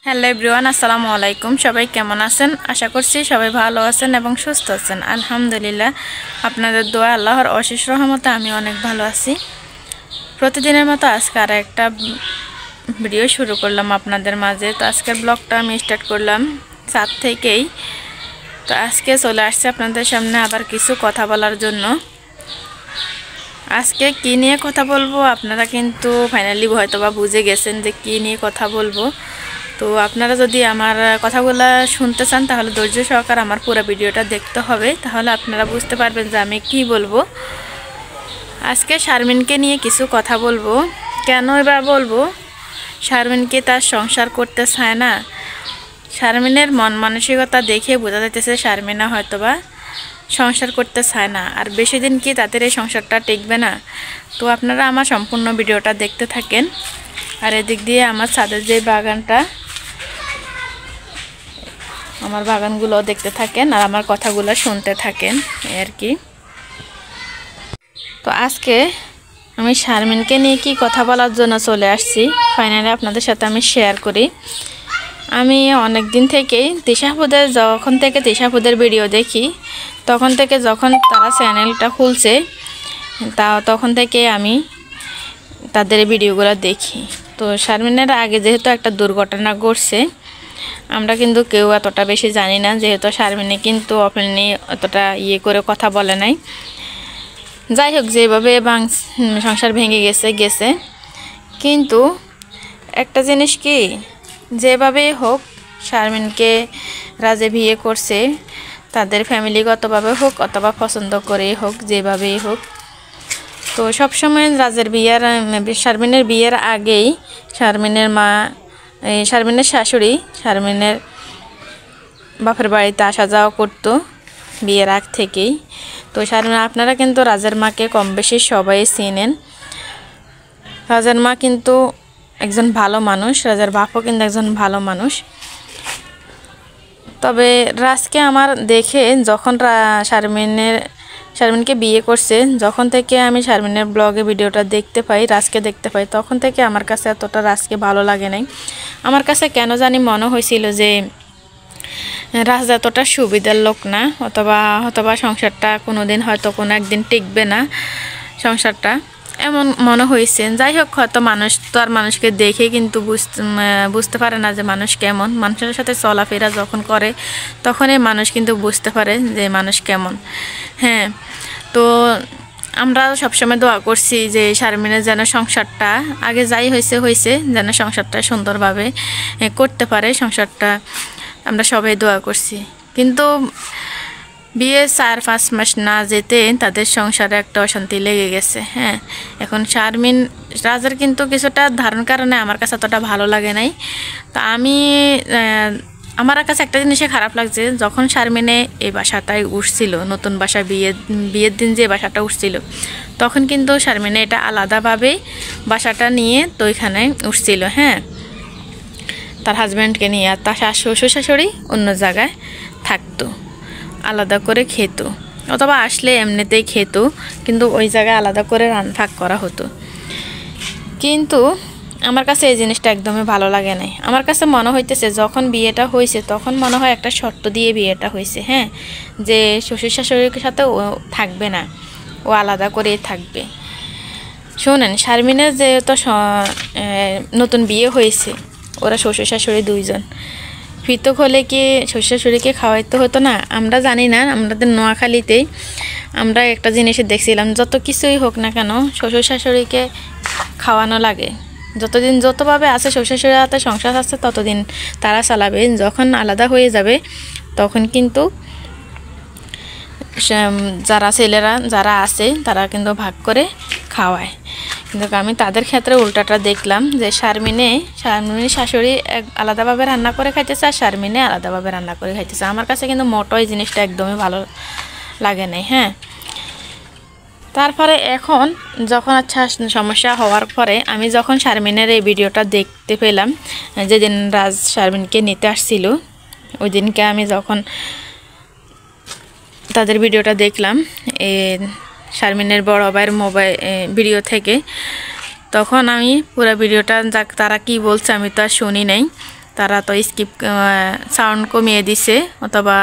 Hello everyone, আসসালামু আলাইকুম। সবাই কেমন আছেন? আশা করছি সবাই ভালো আছেন এবং সুস্থ আছেন। আলহামদুলিল্লাহ, আপনাদের দোয়া আল্লাহর অশেষ রহমতে আমি অনেক ভালো আছি। প্রতিদিনের মতো আজকে আর একটা ভিডিও শুরু করলাম আপনাদের মাঝে। তো আজকের ব্লগটা আমি স্টার্ট করলাম ছাদ থেকেই। তো আজকে চলে আসছে আপনাদের সামনে আবার কিছু কথা বলার জন্য। আজকে কী নিয়ে কথা বলবো আপনারা কিন্তু ফাইনালি হয়তো বা বুঝে গেছেন যে কী নিয়ে কথা বলবো। তো আপনারা যদি আমার কথাগুলো শুনতে চান তাহলে ধৈর্য সহকারে আমার পুরো ভিডিওটা দেখতে হবে, তাহলে আপনারা বুঝতে পারবেন যে আমি কি বলবো। আজকে শারমিনকে নিয়ে কিছু কথা বলবো। কেন এবার বলবো? শারমিনকে তার সংসার করতে চায় না। শারমিনের মন মানসিকতা দেখে বোঝা যাইতেছে শারমিনা হয়তোবা সংসার করতে চায় না, আর বেশি দিন কি তাদের এই সংসারটা টিকবে না। তো আপনারা আমার সম্পূর্ণ ভিডিওটা দেখতে থাকেন। আর এদিক দিয়ে আমার ছাদের যে বাগানটা, আমার বাগানগুলো দেখতে থাকেন আর আমার কথাগুলো শুনতে থাকেন আর কি। তো আজকে আমি শারমিনকে নিয়ে কি কথা বলার জন্য চলে আসছি, ফাইনালি আপনাদের সাথে আমি শেয়ার করি। আমি অনেক দিন থেকেই যখন থেকে তিশাফুদের ভিডিও দেখি, তখন থেকে যখন তারা চ্যানেলটা খুলছে তখন থেকে আমি তাদের ভিডিওগুলো দেখি। তো শারমিনের আগে যেহেতু একটা দুর্ঘটনা ঘটছে, আমরা কিন্তু কেউ এতটা বেশি জানি না, যেহেতু শারমিনে কিন্তু ওপেনলি অতটা করে কথা বলে নাই। যাই হোক, যেভাবে সংসার ভেঙে গেছে কিন্তু একটা জিনিস কি, যেভাবেই হোক শারমিনকে রাজে বিয়ে করছে, তাদের ফ্যামিলিগতভাবে হোক অথবা পছন্দ করেই হোক, যেভাবেই হোক। তো সবসময় শারমিনের বিয়ের আগেই শারমিনের মা, শারমিনের শাশুড়ি শারমিনের বাপের বাড়িতে আসা যাওয়া করতো বিয়ের আগ থেকেই। তো আপনারা কিন্তু রাজের মাকে কম বেশি সবাই চেনেন। রাজার মা কিন্তু একজন ভালো মানুষ, রাজার বাপও কিন্তু একজন ভালো মানুষ। তবে রাজকে আমার দেখে যখন শারমিনকে বিয়ে করছে, যখন থেকে আমি শারমিনের ব্লগে ভিডিওটা দেখতে পাই, রাজকে দেখতে পাই, তখন থেকে আমার কাছে এতটা রাজকে ভালো লাগে নাই। আমার কাছে কেন জানি মনে হয়েছিল যে রাজ এতটা সুবিধার লোক না, অথবা সংসারটা কোনোদিন হয়তো কোনো একদিন টিকবে না সংসারটা, এমন মনে হয়েছে। যাই হোক, হয়তো মানুষ তো আর মানুষকে দেখে কিন্তু বুঝতে পারে না যে মানুষ কেমন। মানুষের সাথে চলাফেরা যখন করে তখনই মানুষ কিন্তু বুঝতে পারে যে মানুষ কেমন। হ্যাঁ, তো আমরা সবসময় দোয়া করছি যে শারমিনের যেন সংসারটা আগে যাই হয়েছে যেন সংসারটা সুন্দরভাবে করতে পারে। সংসারটা আমরা সবাই দোয়া করছি, কিন্তু বিয়ে 4-5 মাস না যেতে তাদের সংসারে একটা অশান্তি লেগে গেছে। হ্যাঁ, এখন শারমিন রাজার কিন্তু কিছুটা ধারণ কারণে আমার কাছে অতটা ভালো লাগে নাই। তো আমার কাছে একটা জিনিসে খারাপ লাগছে, যখন শারমিনে এই বাসাটায় উঠছিল, নতুন বাসা বিয়ের দিন যে বাসাটা উঠছিল, তখন কিন্তু শারমিনে এটা আলাদাভাবে বাসাটা নিয়ে তো এখানে উঠছিল। হ্যাঁ, তার হাজব্যান্ডকে নিয়ে, আর তার শ্বশুর শাশুড়ি অন্য জায়গায় থাকতো, আলাদা করে খেত, অথবা আসলে এমনিতেই খেত, কিন্তু ওই জায়গায় আলাদা করে ভাগ করা হতো। কিন্তু আমার কাছে এই জিনিসটা একদমই ভালো লাগে নাই। আমার কাছে মনে হইতেছে যখন বিয়েটা হয়েছে তখন মনে হয় একটা শর্ত দিয়ে বিয়েটা হয়েছে। হ্যাঁ, যে শ্বশুর শাশুড়ির সাথে ও থাকবে না, ও আলাদা করেই থাকবে। শোনেন, শারমিনের যেহেতু নতুন বিয়ে হয়েছে, ওরা শ্বশুর শাশুড়ি দুইজন, পৃথক হলে কি শ্বশুর শাশুড়িকে খাওয়াইতে হতো না? আমরা জানি না। আমাদের নোয়াখালীতেই আমরা একটা জিনিসে দেখছিলাম, যত কিছুই হোক না কেন শ্বশুর শাশুড়িকে খাওয়ানো লাগে। যতভাবে আছে শ্বশুর শাশুড়ির হাতে সংসার আছে ততদিন তারা চালাবে। যখন আলাদা হয়ে যাবে তখন কিন্তু যারা ছেলেরা যারা আছে তারা কিন্তু ভাগ করে খাওয়ায়। কিন্তু আমি তাদের ক্ষেত্রে উল্টাটা দেখলাম, যে শারমিনের শাশুড়ি আলাদাভাবে রান্না করে খাইতেছে আর শারমিনে আলাদাভাবে রান্না করে খাইতেছে। আমার কাছে কিন্তু মোটো এই জিনিসটা একদমই ভালো লাগে নাই। হ্যাঁ, তারপরে এখন যখন সমস্যা হওয়ার পরে আমি যখন শারমিনের এই ভিডিওটা দেখতে পেলাম, যেদিন রাজ শারমিনকে নিতে আসছিল, ওই দিনকে আমি যখন তাদের ভিডিওটা দেখলাম শারমিনের বড় ভাইয়ের ভিডিও থেকে, তখন আমি পুরো ভিডিওটা তারা কি বলছে আমি তো আর শুনি নাই। তারা তো স্কিপ সাউন্ড কমিয়ে দিছে অথবা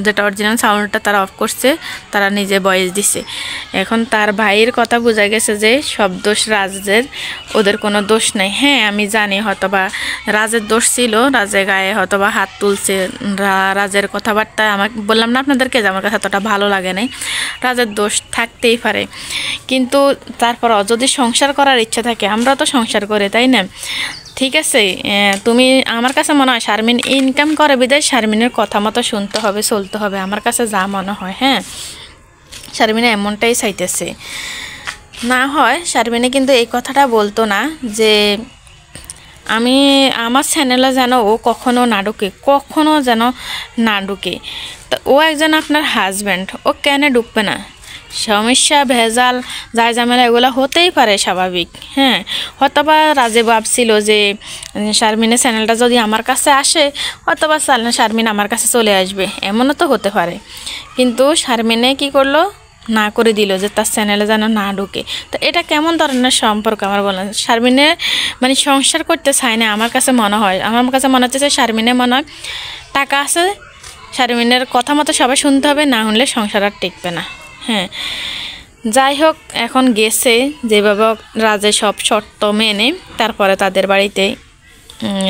যেটা অরিজিনাল সাউন্ডটা তারা অফ করছে, তারা নিজে ভয়েস দিছে। এখন তার ভাইয়ের কথা বোঝা গেছে যে সব দোষ রাজের, ওদের কোনো দোষ নাই। হ্যাঁ আমি জানি হয়তোবা রাজের দোষ ছিল, রাজের গায়ে হয়তোবা হাত তুলছে, রাজের কথাবার্তা আমাকে বললাম না আপনাদেরকে যে আমার কাছে এতটা ভালো লাগে নাই, রাজের দোষ থাকতেই পারে। কিন্তু তারপর যদি সংসার করার ইচ্ছা থাকে, আমরা তো সংসার করে, তাই না? ঠিক আছে, তুমি আমার কাছে মনে হয় শারমিন ইনকাম করে বিদায় শারমিনের কথা মতো শুনতে হবে, চলতে হবে, আমার কাছে যা মনে হয়। হ্যাঁ শারমিনে এমনটাই চাইতেছে, না হয় শারমিনে কিন্তু এই কথাটা বলতো না যে আমি আমার চ্যানেলে যেন ও কখনো না ঢুকে, কখনো যেন না ঢুকে। তো ও একজন আপনার হাজব্যান্ড, ও কেন ঢুকবে না? সমস্যা ভেজাল যায় ঝামেলা এগুলো হতেই পারে, স্বাভাবিক। হ্যাঁ হয়তোবা রাজে ভাবছিল যে শারমিনের চ্যানেলটা যদি আমার কাছে আসে হয়তোবা শারমিন আমার কাছে চলে আসবে, এমনও তো হতে পারে। কিন্তু শারমিনে কি করলো, না করে দিল যে তার চ্যানেলে যেন না ঢুকে। তো এটা কেমন ধরনের সম্পর্ক আমার বলেন? শারমিনে মানে সংসার করতে চায় না আমার কাছে মনে হয়। আমার কাছে মনে হচ্ছে যে শারমিনে মনে হয় টাকা আছে, শারমিনের কথা মতো সবাই শুনতে হবে, না হলে সংসার আর টিকবে না। হ্যাঁ যাই হোক, এখন গেছে যেভাবে রাজে সব শর্ত মেনে তারপরে তাদের বাড়িতে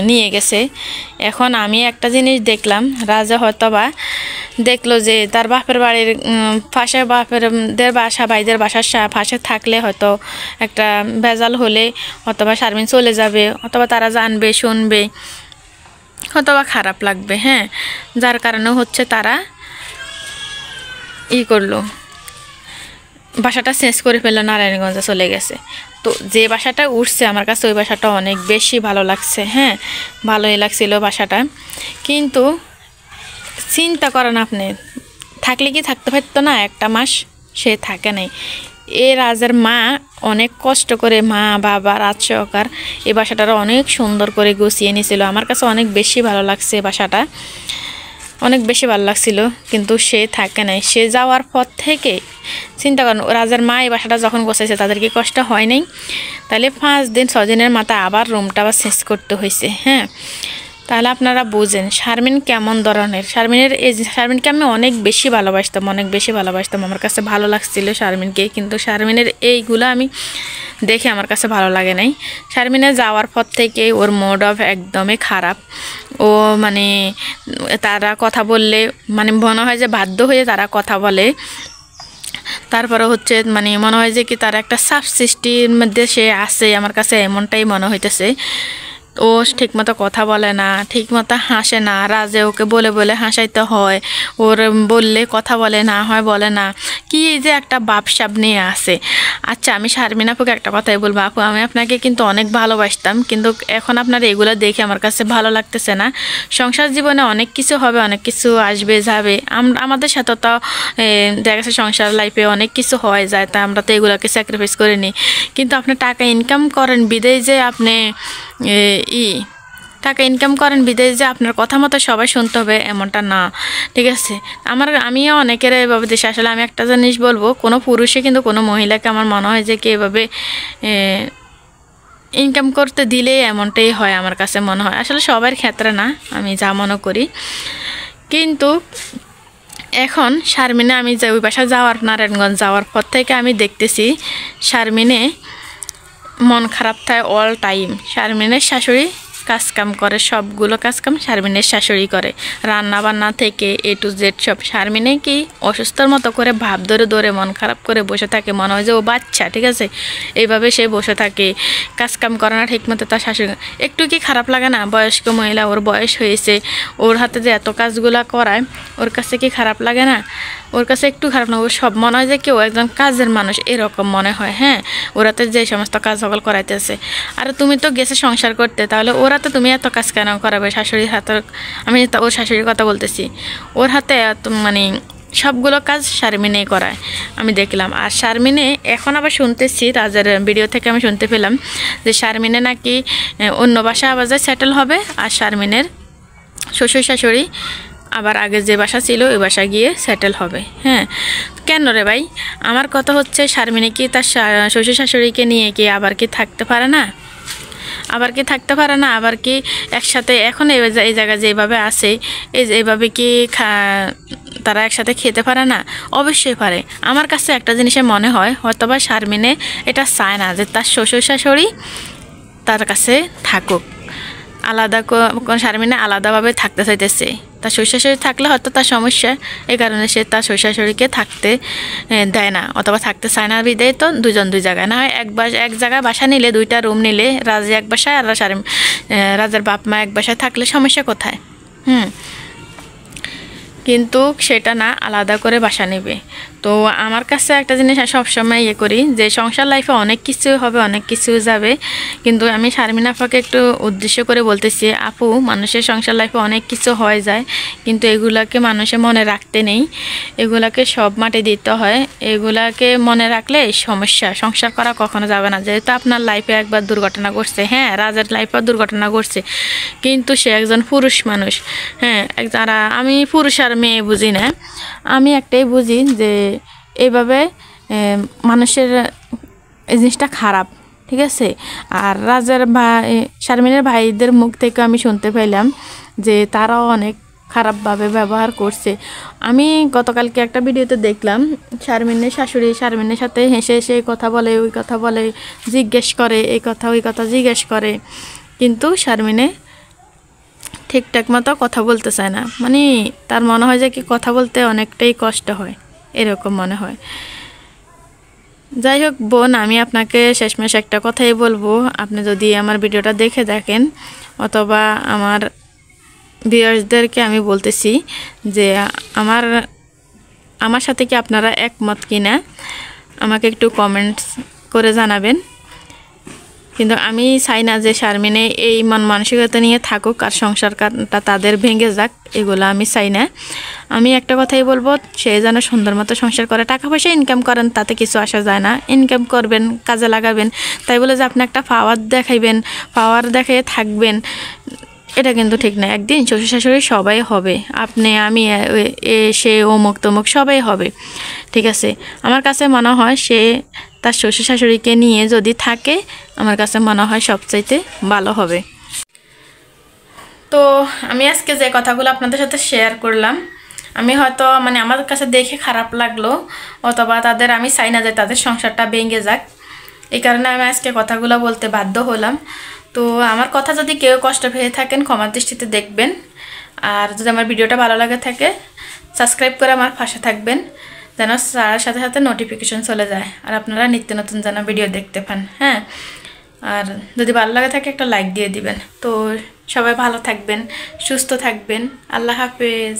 নিয়ে গেছে। এখন আমি একটা জিনিস দেখলাম, রাজা হয়তোবা দেখলো যে তার বাপের বাড়ির পাশে বাপেরদের বাসা, ভাইদের বাসার পাশে থাকলে হয়তো একটা ভেজাল হলে হয়তোবা শারমিন চলে যাবে, অথবা তারা জানবে শুনবে, হয়তোবা খারাপ লাগবে। হ্যাঁ যার কারণে হচ্ছে তারা করলো, বাসাটা চেঞ্জ করে ফেললো, নারায়ণগঞ্জে চলে গেছে। তো যে বাসাটা উঠছে আমার কাছে ওই বাসাটা অনেক বেশি ভালো লাগছে। হ্যাঁ ভালোই লাগছিল বাসাটা, কিন্তু চিন্তা করেন আপনি, থাকলে কি থাকতে পারতো না? একটা মাস সে থাকে নাই। এ রাজের মা অনেক কষ্ট করে, মা বাবা রাজ সহকার এই বাসাটার অনেক সুন্দর করে গুছিয়ে নিয়েছিল। আমার কাছে অনেক বেশি ভালো লাগছে বাসাটা, অনেক বেশি ভালো লাগছিল। কিন্তু সে থাকে নাই, সে যাওয়ার পর থেকে চিন্তা করেন, রাজার মা এই বাসাটা যখন গোছাইছে তাদের কি কষ্ট হয় নাই? তাহলে 5 দিন 6 দিনের মাথায় আবার রুমটা আবার চেঞ্জ করতে হয়েছে। হ্যাঁ তাহলে আপনারা বুঝেন শারমিন কেমন ধরনের। শারমিনকে আমি অনেক বেশি ভালোবাসতাম, অনেক বেশি ভালোবাসতাম, আমার কাছে ভালো লাগছিল শারমিনকে। কিন্তু শারমিনের এইগুলো আমি দেখে আমার কাছে ভালো লাগে নাই। শারমিনের যাওয়ার পর থেকে ওর মোড অফ একদমই খারাপ। ও মানে তারা কথা বললে মানে মনে হয় যে বাধ্য হয়ে তারা কথা বলে। তারপরে হচ্ছে মানে মনে হয় যে কি তারা একটা সাব সৃষ্টির মধ্যে সে আছে, আমার কাছে এমনটাই মনে হইতেছে। ও ঠিকমতো কথা বলে না, ঠিকমতো হাসে না, রাজে ওকে বলে বলে হাসাইতে হয়, ওর বললে কথা বলে না হয় বলে না, কি যে একটা বাপসাপ নিয়ে আসে। আচ্ছা আমি শারমিন আপুকে একটা কথাই বলবো, আপু আমি আপনাকে কিন্তু অনেক ভালোবাসতাম, কিন্তু এখন আপনার এগুলো দেখে আমার কাছে ভালো লাগতেছে না। সংসার জীবনে অনেক কিছু হবে, অনেক কিছু আসবে যাবে, আমাদের সাথে তো দেখা গেছে সংসার লাইফে অনেক কিছু হয় যায়, তা আমরা তো এগুলোকে স্যাক্রিফাইস করে নিই। কিন্তু আপনি টাকা ইনকাম করেন বিদেশ যে আপনি টাকা ইনকাম করেন বিদেশ যে আপনার কথা মতো সবাই শুনতে হবে এমনটা না, ঠিক আছে? আমিও অনেকের এভাবে দেশে আসলে আমি একটা জিনিস বলবো, কোনো পুরুষে কিন্তু কোনো মহিলাকে আমার মনে হয় যে কি এভাবে ইনকাম করতে দিলে এমনটাই হয়, আমার কাছে মনে হয়। আসলে সবার ক্ষেত্রে না, আমি যা মনে করি। কিন্তু এখন শারমিনে আমি যে ওই বাসা যাওয়ার, নারায়ণগঞ্জ যাওয়ার পর থেকে আমি দেখতেছি শারমিনে মন খারাপ থাকে অল টাইম। শারমিনের শাশুড়ি কাজকাম করে, সবগুলো কাজকাম শারমিনের শাশুড়ি করে, রান্না বান্না থেকে A to Z সব। শারমিনে কি অসুস্থর মতো করে ভাব ধরে ধরে মন খারাপ করে বসে থাকে, মনে হয় যে ও বাচ্চা, ঠিক আছে? এইভাবে সে বসে থাকে, কাজকাম করে না ঠিক মতো। তার শাশুড়ি একটু কি খারাপ লাগে না? বয়স্ক মহিলা, ওর বয়স হয়েছে, ওর হাতে যে এত কাজগুলা করায়, ওর কাছে কি খারাপ লাগে না? ওর কাছে একটু খারাপ না, ওর সব মনে হয় যে কেউ একজন কাজের মানুষ, এরকম মনে হয়। হ্যাঁ ওরাতে যে সমস্ত কাজ সকল করাইতেছে, আর তুমি তো গেছে সংসার করতে, তাহলে ওরা তো তুমি এত কাজ কেন করাবে? শাশুড়ির হাতে, আমি ওর শাশুড়ির কথা বলতেছি, ওর হাতে মানে সবগুলো কাজ শারমিনে করায় আমি দেখলাম। আর শারমিনে এখন আবার শুনতেছি, রাজার ভিডিও থেকে আমি শুনতে পেলাম যে শারমিনে নাকি অন্য বাসা আবার সেটেল হবে, আর শারমিনের শ্বশুর শাশুড়ি আবার আগে যে বাসা ছিল ওই বাসা গিয়ে সেটেল হবে। হ্যাঁ কেন রে ভাই? আমার কথা হচ্ছে শারমিনে কি তার শ্বশুর শাশুড়িকে নিয়ে কি আবার কি থাকতে পারে না? আবার কি থাকতে পারে না, আবার কি একসাথে এখন এই জায়গায় যেভাবে আছে এইভাবে কি তারা একসাথে খেতে পারে না? অবশ্যই পারে। আমার কাছে একটা জিনিসে মনে হয় হয়তোবা শারমিনে এটা চায় না যে তার শ্বশুর শাশুড়ি তার কাছে থাকুক, আলাদা শারমিনে আলাদাভাবে থাকতে চাইতেছে। তার শ্বশুর শাশুড়ি থাকলে হয়তো তার সমস্যা, এই কারণে সে তার শ্বশুর শাশুড়িকে থাকতে দেয় না অথবা থাকতে চায় না। বিদায় তো দুজন দুই জায়গায়, না হয় এক জায়গায় বাসা নিলে, 2টা রুম নিলে, রাজা এক বাসায় আর রাজার বাপ মা এক বাসায় থাকলে সমস্যা কোথায়? কিন্তু সেটা না, আলাদা করে বাসা নেবে। তো আমার কাছে একটা জিনিস সবসময় করি যে সংসার লাইফে অনেক কিছু হবে, অনেক কিছু যাবে, কিন্তু আমি শারমিন আপাকে একটু উদ্দেশ্য করে বলতেছি, আপু মানুষের সংসার লাইফে অনেক কিছু হয়ে যায়, কিন্তু এগুলাকে মানুষে মনে রাখতে নেই, এগুলাকে সব মাটি দিতে হয়। এগুলাকে মনে রাখলে সমস্যা, সংসার করা কখনো যাবে না। যেহেতু আপনার লাইফে একবার দুর্ঘটনা ঘটছে, হ্যাঁ রাজার লাইফেও দুর্ঘটনা ঘটছে, কিন্তু সে একজন পুরুষ মানুষ। হ্যাঁ, যারা আমি পুরুষ আর মেয়ে বুঝি না, আমি একটাই বুঝি যে এইভাবে মানুষের এই জিনিসটা খারাপ, ঠিক আছে। আর রাজার শারমিনের ভাইদের মুখ থেকে আমি শুনতে পেলাম যে তারাও অনেক খারাপভাবে ব্যবহার করছে। আমি গতকালকে একটা ভিডিওতে দেখলাম শারমিনের শাশুড়ি শারমিনের সাথে হেসে হেসে কথা বলে, ওই কথা বলে, জিজ্ঞেস করে, এই কথা ওই কথা জিজ্ঞেস করে, কিন্তু শারমিনে ঠিকঠাক মতো কথা বলতে চায় না। মানে তার মনে হয় যে কি কথা বলতে অনেকটাই কষ্ট হয়, এরকম মনে হয়। যাই হোক বোন, আমি আপনাকে শেষমেশ একটা কথাই বলবো, আপনি যদি আমার ভিডিওটা দেখে দেখেন অথবা আমার ভিউয়ার্সদেরকে আমি বলতেছি যে আমার সাথে কি আপনারা একমত কিনা আমাকে একটু কমেন্টস করে জানাবেন। কিন্তু আমি চাই না যে শারমিনে এই মন মানসিকতা নিয়ে থাকুক আর সংসারটা তাদের ভেঙে যাক, এগুলো আমি চাই না। আমি একটা কথাই বলবো, সে যেন সুন্দর মতো সংসার করে, টাকা পয়সা ইনকাম করেন, তাতে কিছু আসা যায় না, ইনকাম করবেন, কাজে লাগাবেন। তাই বলে যে আপনি একটা পাওয়ার দেখাইবেন, পাওয়ার দেখিয়ে থাকবেন, এটা কিন্তু ঠিক না। একদিন শ্বশুর শাশুড়ি সবাই হবে, আপনি আমি সে অমুক তমুক সবাই হবে, ঠিক আছে। আমার কাছে মনে হয় সে তার শ্বশুর শাশুড়িকে নিয়ে যদি থাকে, আমার কাছে মনে হয় সবচাইতে ভালো হবে। তো আমি আজকে যে কথাগুলো আপনাদের সাথে শেয়ার করলাম, আমি হয়তো মানে আমার কাছে দেখে খারাপ লাগলো, অথবা আমি চাই না যে তাদের সংসারটা ভেঙে যাক, এই কারণে আমি আজকে কথাগুলো বলতে বাধ্য হলাম। তো আমার কথা যদি কেউ কষ্ট পেয়ে থাকেন, ক্ষমার দৃষ্টিতে দেখবেন। আর যদি আমার ভিডিওটা ভালো লাগে থাকে, সাবস্ক্রাইব করে আমার পাশে থাকবেন, যেন তার সাথে সাথে নোটিফিকেশন চলে যায় আর আপনারা নিত্য নতুন যেন ভিডিও দেখতে পান। হ্যাঁ, আর যদি ভালো লাগে থাকে একটা লাইক দিয়ে দিবেন। তো সবাই ভালো থাকবেন, সুস্থ থাকবেন। আল্লাহ হাফেজ।